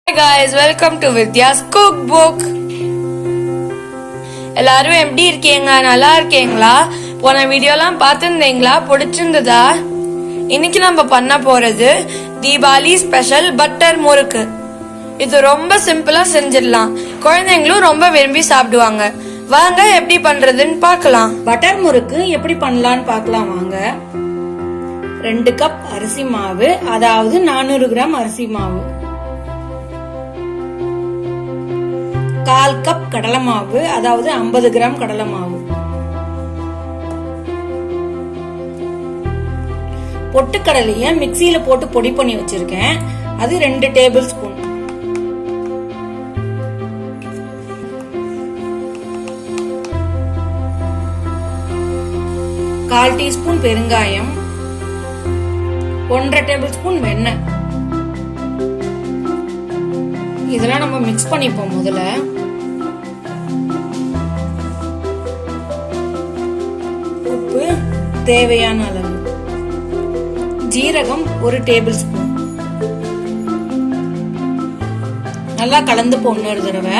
Hi guys, welcome to Vidya's cookbook. எல்லாரும் எப்படி இருக்கீங்க? நல்லா இருக்கீங்களா? போன வீடியோலாம் பார்த்துருந்தீங்களா? பிடிச்சிருந்ததா? இன்னைக்கு நம்ம பண்ண போறது தீபாவளி ஸ்பெஷல் பட்டர் முறுக்கு. இது ரொம்ப சிம்பிளா செஞ்சிடலாம். குழந்தைங்களும் ரொம்ப விரும்பி சாப்பிடுவாங்க. வாங்க எப்படி பண்றதுன்னு பார்க்கலாம். பட்டர் முறுக்கு எப்படி பண்ணலாம்னு பார்க்கலாம் வாங்க. 2 கப் அரிசி மாவு, அதாவது 400 கிராம் அரிசி மாவு, 1/4 கப் கடலை மாவு, அதாவது 50 கிராம் கடலை மாவு, பொட்டுக்கடலைய மிக்சியில போட்டு பொடி பண்ணி வச்சிருக்கேன், அது 2 டேபிள் ஸ்பூன், கால் டீஸ்பூன் பெருங்காயம், 1/2 டேபிள் ஸ்பூன் வெண்ணெய். இதெல்லாம் நம்ம மிக்ஸ் பண்ணிப்போம். முதல்ல உப்பு தேவையான அளவு, ஜீரகம் 1 டேபிள் ஸ்பூன். நல்லா கலந்து போடணும் ஒரு தடவை.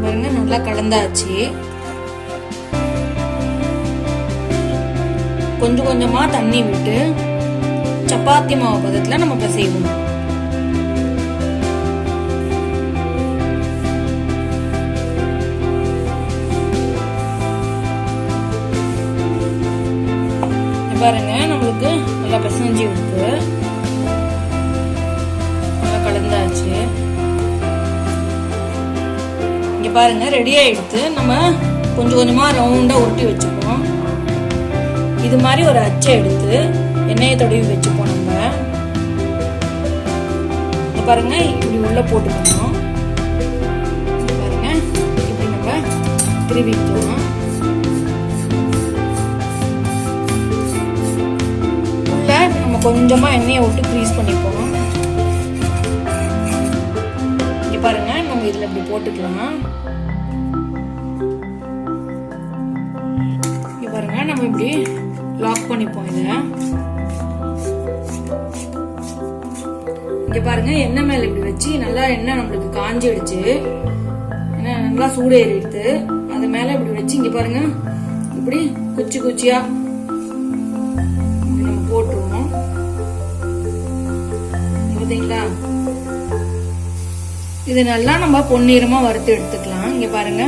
பாருங்க, நல்லா கலந்தாச்சு. கொஞ்சம் கொஞ்சமா தண்ணி விட்டு சப்பாத்தி மாவு பதத்துல நம்ம பிசைவோம். பாருங்க, நம்மளுக்கு நல்லா பிசைஞ்சு இருக்கு, நல்லா கலந்தாச்சு. இங்க பாருங்க, ரெடி ஆயிடுத்து. நம்ம கொஞ்சம் கொஞ்சமா ரவுண்டா உருட்டி வச்சுப்போம். இது மாதிரி ஒரு அச்சை எடுத்து எண்ணெயை தடவி வச்சுப்போம். நம்ம பாருங்க, இப்படி உள்ள போட்டுக்கணும். பாருங்க, இப்படி நம்ம திருவிக்கலாம். உள்ள நம்ம கொஞ்சமா எண்ணெயை விட்டு க்ரீஸ் பண்ணிப்போம். இங்க பாருங்க, நம்ம இதுல இப்படி போட்டுக்கலாம். இங்க பாருங்க, நம்ம இப்படி லாக் பண்ணிப்போம். இங்க பாருங்க, எண்ணெய் மேல இப்படி வச்சு நல்லா எண்ணெய் நம்மளுக்கு காஞ்சிடுச்சு, நல்லா சூடேறிடுது. அது மேல இப்படி வச்சு இங்க பாருங்க, இப்படி குச்சி குச்சியா நம்ம போட்டுருவோம். பாத்தீங்களா? இது நல்லா நம்ம பொன்னிறமா வறுத்து எடுத்துக்கலாம். இங்க பாருங்க,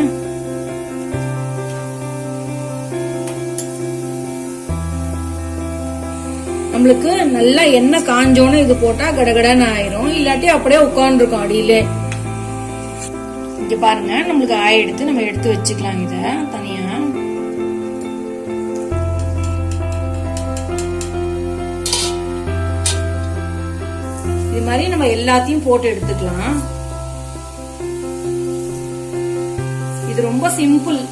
நம்மளுக்கு நல்லா எண்ணெய் காஞ்சோன்னு இது போட்டா கடகடன்னு ஆயிரும், இல்லாட்டி அப்படியே உட்காந்துருக்கும் அடியிலே. இங்க பாருங்க, நம்மளுக்கு ஆயிடுத்து. நம்ம எடுத்து வச்சுக்கலாம் இத தனியா. இது மாதிரி நம்ம எல்லாத்தையும் போட்டு எடுத்துக்கலாம். இது ரொம்ப சிம்பிள்.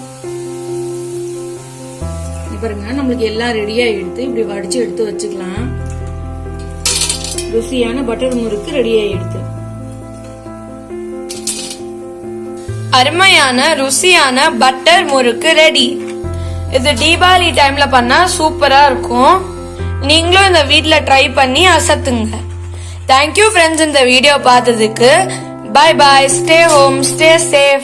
பாருங்க, நம்மளுக்கு எல்லாம் ரெடியா எடுத்து இப்படி வடிச்சு எடுத்து வச்சுக்கலாம். ருசியான பட்டர் முறுக்கு ரெடி ஆயிடுது. அருமையான ருசியான பட்டர் முறுக்கு ரெடி. இது தீபாவளி டைம்ல பண்ணா சூப்பரா இருக்கும். நீங்களும் இந்த வீட்ல ட்ரை பண்ணி அசத்துங்க. தேங்க்யூ ஃப்ரெண்ட்ஸ், இந்த வீடியோ பார்த்ததுக்கு. Bye bye. Stay home, stay safe.